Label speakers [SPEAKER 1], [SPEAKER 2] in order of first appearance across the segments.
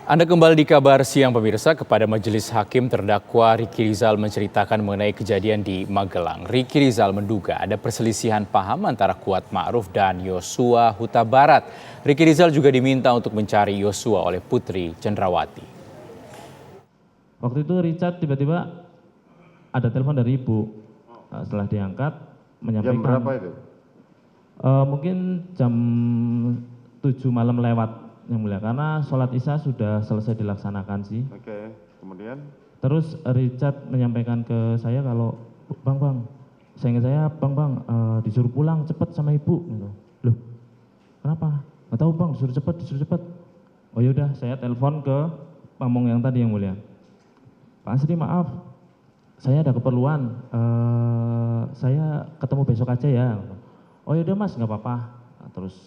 [SPEAKER 1] Anda kembali di Kabar Siang pemirsa. Kepada Majelis Hakim, terdakwa Ricky Rizal menceritakan mengenai kejadian di Magelang. Ricky Rizal menduga ada perselisihan paham antara Kuat Ma'ruf dan Yosua Huta Barat. Ricky Rizal juga diminta untuk mencari Yosua oleh Putri Cendrawati.
[SPEAKER 2] Waktu itu Richard tiba-tiba ada telepon dari ibu. Setelah diangkat menyampaikan.
[SPEAKER 3] Jam berapa itu?
[SPEAKER 2] Mungkin jam 7 malam lewat yang mulia, karena sholat isya sudah selesai dilaksanakan sih.
[SPEAKER 3] Oke, kemudian?
[SPEAKER 2] Terus Richard menyampaikan ke saya kalau bang, seingat saya bang, disuruh pulang cepet sama ibu. Gitu. Loh, kenapa? Nggak tahu bang, disuruh cepet. Oh yaudah, saya telepon ke pamong yang tadi yang mulia. Pak Asri maaf, saya ada keperluan, saya ketemu besok aja ya. Oh yaudah mas, nggak apa-apa. Nah, terus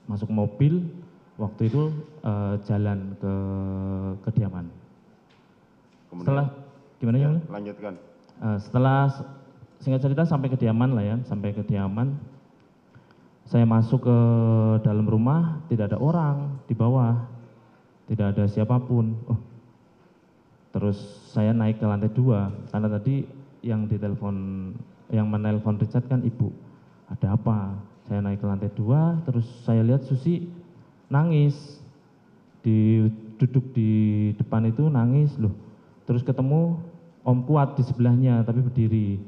[SPEAKER 2] masuk mobil, waktu itu jalan ke kediaman.
[SPEAKER 3] Kemudian?
[SPEAKER 2] Setelah, gimana ya?
[SPEAKER 3] Lanjutkan.
[SPEAKER 2] Setelah singkat cerita sampai kediaman lah ya, sampai kediaman. Saya masuk ke dalam rumah, tidak ada orang di bawah, tidak ada siapapun. Terus saya naik ke lantai 2, karena tadi yang menelpon Richard kan ibu. Ada apa? Saya naik ke lantai 2, terus saya lihat Susi nangis. Duduk di depan itu nangis loh. Terus ketemu Om Kuat di sebelahnya tapi berdiri.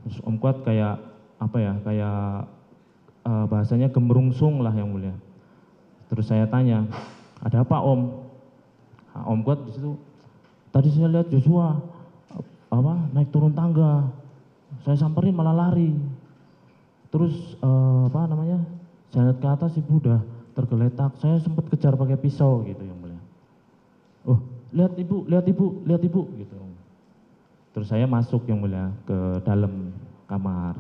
[SPEAKER 2] Terus Om Kuat kayak apa ya? Kayak bahasanya gemerungsung lah yang mulia. Terus saya tanya, "Ada apa, Om?" Nah, Om Kuat di situ, "Tadi saya lihat Joshua naik turun tangga. Saya samperin malah lari. Terus saya lihat ke atas ibu udah tergeletak. Saya sempat kejar pakai pisau gitu yang mulia. Oh, lihat ibu gitu. Terus saya masuk yang mulia ke dalam kamar.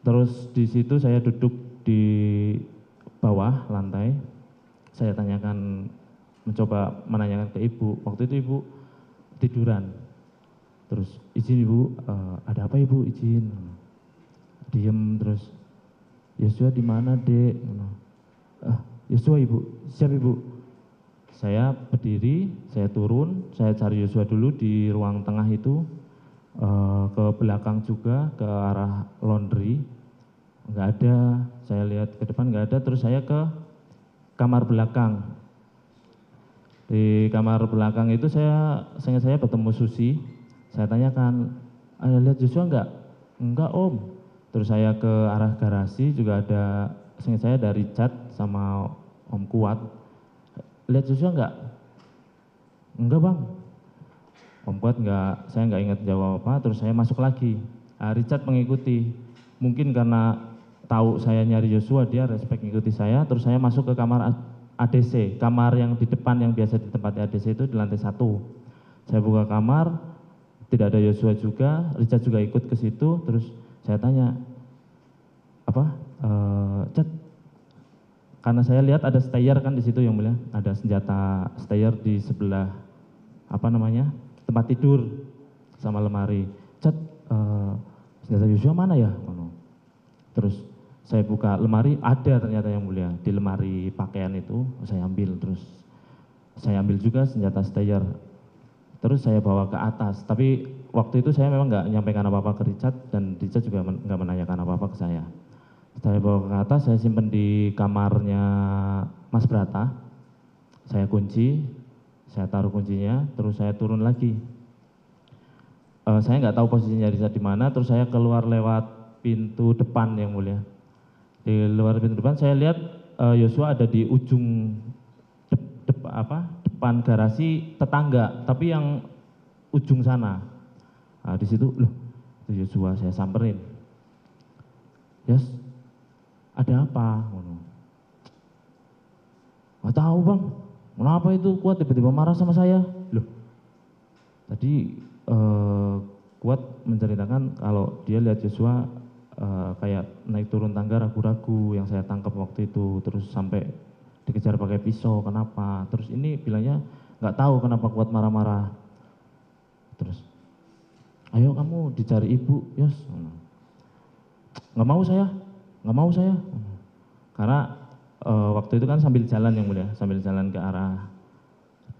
[SPEAKER 2] Terus di situ saya duduk di bawah lantai. Saya mencoba menanyakan ke ibu. Waktu itu ibu tiduran. Terus, "Izin ibu, ada apa ibu? Izin." Diem terus, "Yosua di mana dek?" "Yosua ibu." "Siap ibu." Saya berdiri, saya turun, saya cari Yosua dulu di ruang tengah itu, ke belakang juga, ke arah laundry. Nggak ada, saya lihat ke depan nggak ada, terus saya ke kamar belakang. Di kamar belakang itu saya bertemu Susi. Saya tanyakan, "Ada lihat Joshua enggak?" "Enggak Om." Terus saya ke arah garasi juga ada, seingat saya dari Richard sama Om Kuat. "Lihat Joshua enggak?" "Enggak Bang." Om Kuat enggak, saya enggak ingat jawab apa. Terus saya masuk lagi. Richard mengikuti. Mungkin karena tahu saya nyari Joshua, dia respect mengikuti saya. Terus saya masuk ke kamar ADC, kamar yang di depan yang biasa ditempati ADC itu di lantai 1. Saya buka kamar, tidak ada Joshua juga, Richard juga ikut ke situ. Terus saya tanya, Chat, karena saya lihat ada stayer kan di situ yang mulia, ada senjata stayer di sebelah tempat tidur sama lemari. "Chat, senjata Joshua mana ya?" Terus saya buka lemari, ada ternyata yang mulia di lemari pakaian itu. Saya ambil, terus saya ambil juga senjata stayer. Terus saya bawa ke atas, tapi waktu itu saya memang nggak menyampaikan apa-apa ke Richard, dan Richard juga nggak menanyakan apa-apa ke saya. Saya bawa ke atas, saya simpan di kamarnya Mas Brata. Saya kunci, saya taruh kuncinya, terus saya turun lagi. Saya nggak tahu posisinya Richard di mana, terus saya keluar lewat pintu depan yang mulia. Di luar pintu depan saya lihat Yosua ada di ujung depan garasi tetangga, tapi yang ujung sana. Nah, di situ loh, itu Yosua, saya samperin. "Yes, ada apa?" "Nggak tahu Bang, kenapa itu Kuat tiba-tiba marah sama saya?" Loh, tadi Kuat menceritakan kalau dia lihat Yosua kayak naik turun tangga ragu-ragu yang saya tangkap waktu itu, terus sampai dikejar pakai pisau. Kenapa? Terus ini bilangnya nggak tahu kenapa Kuat marah-marah. Terus, "Ayo kamu dicari ibu, Yos." Nggak mau saya. Karena waktu itu kan sambil jalan yang mulia, sambil jalan ke arah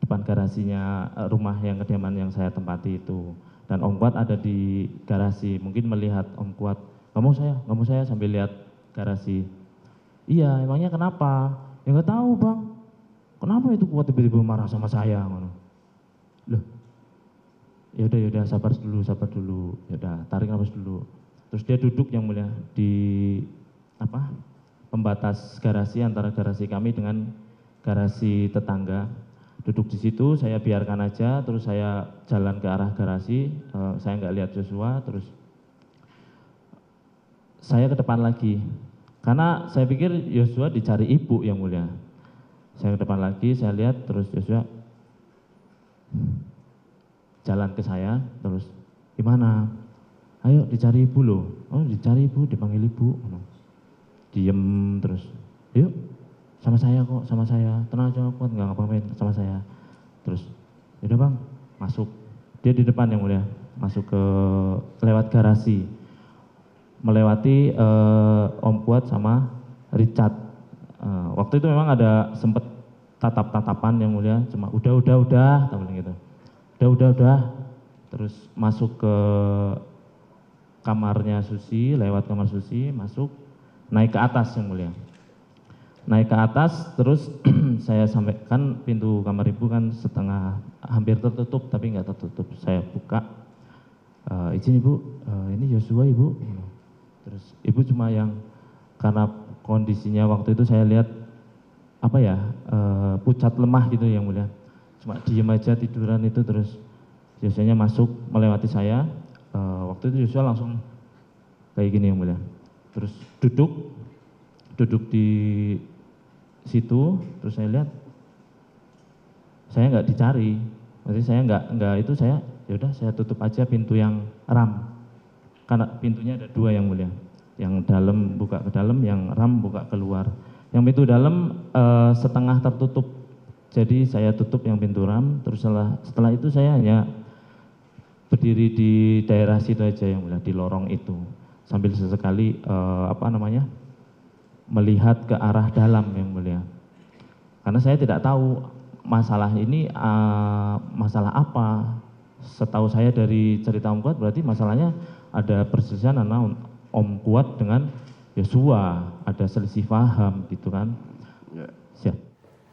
[SPEAKER 2] depan garasinya rumah yang kediaman yang saya tempati itu. Dan Om Kuat ada di garasi, mungkin melihat Om Kuat, nggak mau saya sambil lihat garasi. Iya, emangnya kenapa? Ya nggak tahu bang, kenapa itu Kuat tiba-tiba marah sama saya? Loh, yaudah sabar dulu, yaudah tarik nafas dulu. Terus dia duduk yang mulia di pembatas garasi antara garasi kami dengan garasi tetangga. Duduk di situ, saya biarkan aja, terus saya jalan ke arah garasi, saya nggak lihat Joshua, terus saya ke depan lagi. Karena saya pikir Joshua dicari ibu yang mulia. Saya ke depan lagi, saya lihat, terus Joshua jalan ke saya, terus gimana? Ayo dicari ibu loh. Oh dicari ibu, dipanggil ibu. Diem terus, yuk sama saya kok, sama saya. Tenang aja Kuat, nggak ngapa-ngapain, sama saya. Terus, yaudah bang, masuk. Dia di depan yang mulia, masuk ke lewat garasi. Melewati Om Kuat sama Richard. Waktu itu memang ada sempet tatap-tatapan yang mulia, cuma udah, tak bilang gitu. Udah. Terus masuk ke kamarnya Susi, lewat kamar Susi, masuk, naik ke atas yang mulia. Naik ke atas, terus saya sampaikan pintu kamar ibu kan setengah, hampir tertutup, tapi nggak tertutup. Saya buka, izin ibu, ini Joshua ibu. Terus ibu cuma yang, karena kondisinya waktu itu saya lihat, pucat lemah gitu yang mulia. Cuma diem aja tiduran itu, terus Joshua masuk melewati saya. Waktu itu Joshua langsung kayak gini yang mulia. Terus duduk di situ, terus saya lihat saya nggak dicari, berarti saya nggak itu, saya yaudah saya tutup aja pintu yang ram, karena pintunya ada dua yang mulia, yang dalam buka ke dalam, yang ram buka keluar. Yang pintu dalam setengah tertutup, jadi saya tutup yang pintu ram. Terus setelah itu saya hanya berdiri di daerah situ aja yang mulia, di lorong itu, sambil sesekali melihat ke arah dalam yang mulia. Karena saya tidak tahu masalah ini masalah apa. Setahu saya dari cerita Om Kuat, berarti masalahnya ada perselisihan antara Om Kuat dengan Joshua, ada selisih paham gitu kan.
[SPEAKER 3] Ya.
[SPEAKER 2] Siap.